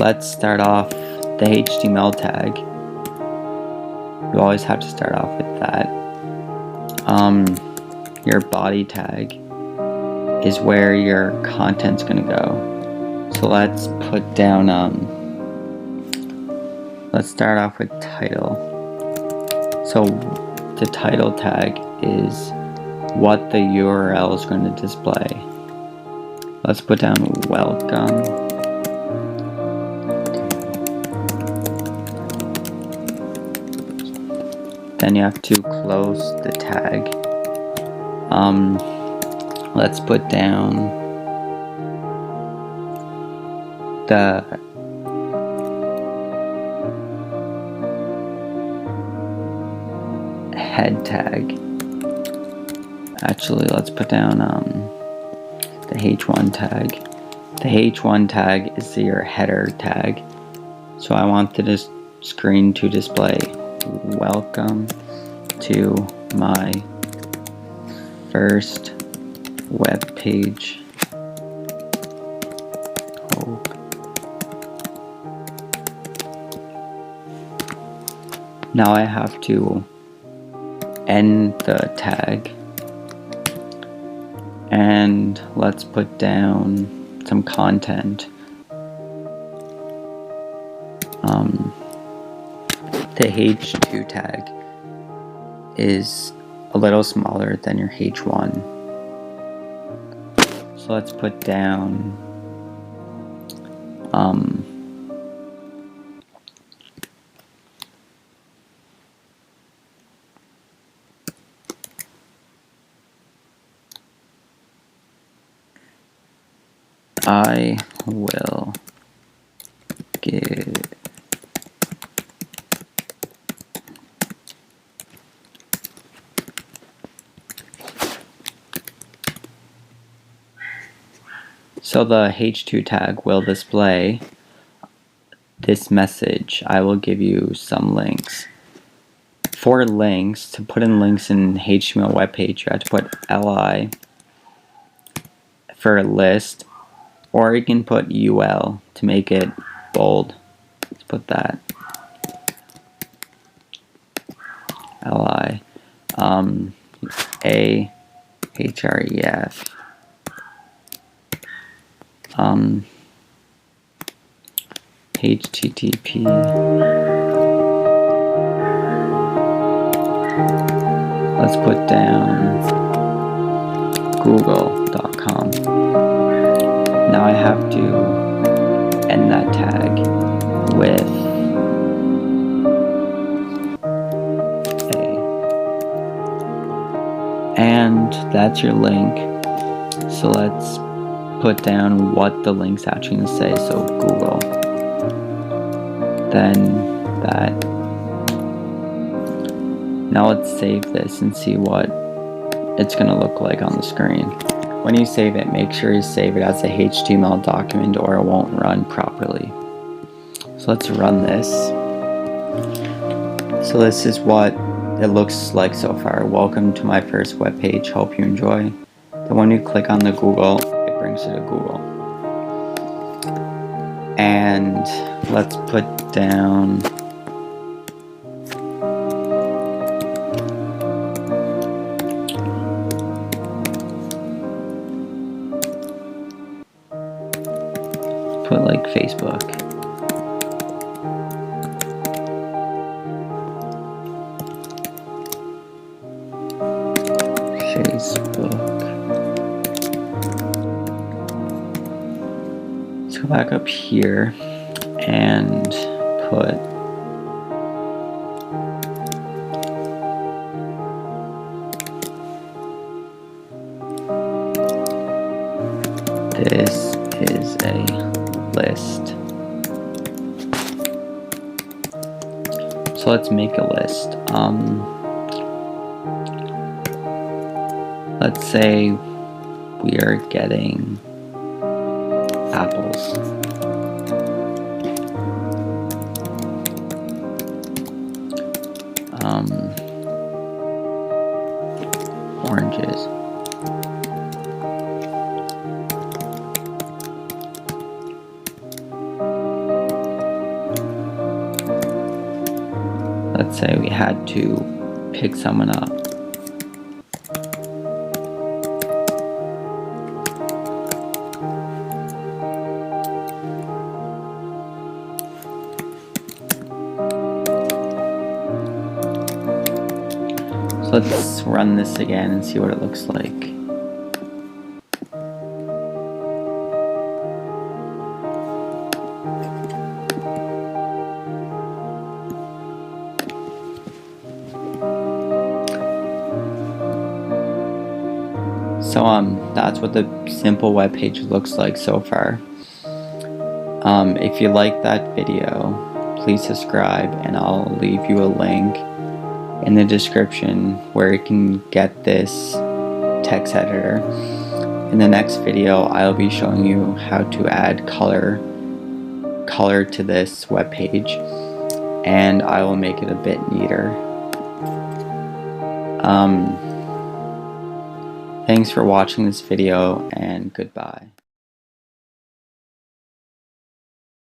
let's start off the HTML tag. You always have to start off with that. Your body tag is where your content's gonna go. So let's put down, let's start off with title. So the title tag is what the URL is going to display. Let's put down welcome. Then you have to close the tag. Let's put down the head tag. Actually, let's put down the H1 tag. The H1 tag is your header tag. So I want the screen to display welcome to my first web page. Now I have to end the tag, and let's put down some content. The H2 tag is a little smaller than your H1, so let's put down I will give so the H2 tag will display this message. I will give you some links. For links, to put in links in HTML web page, you have to put li for a list, or you can put ul to make it bold. Let's put that. Li a href http let's put down google.com. Now I have to end that tag with and that's your link. So let's put down what the link's actually going to say. So Google, then that. Now let's save this and see what it's going to look like on the screen. When you save it, make sure you save it as a HTML document or it won't run properly. So let's run this. So this is what it looks like so far. Welcome to my first web page. Hope you enjoy. Then when you click on the Google, it brings you to Google. And let's put down put like Facebook. Let's go back up here and put this is a list. So let's make a list. Let's say we are getting apples. Oranges. let's say we had to pick someone up. So let's run this again and see what it looks like. So that's what the simple web page looks like so far. If you like that video, please subscribe, and I'll leave you a link in the description where you can get this text editor. In the next video, I'll be showing you how to add color to this web page, and I will make it a bit neater. Thanks for watching this video, and goodbye.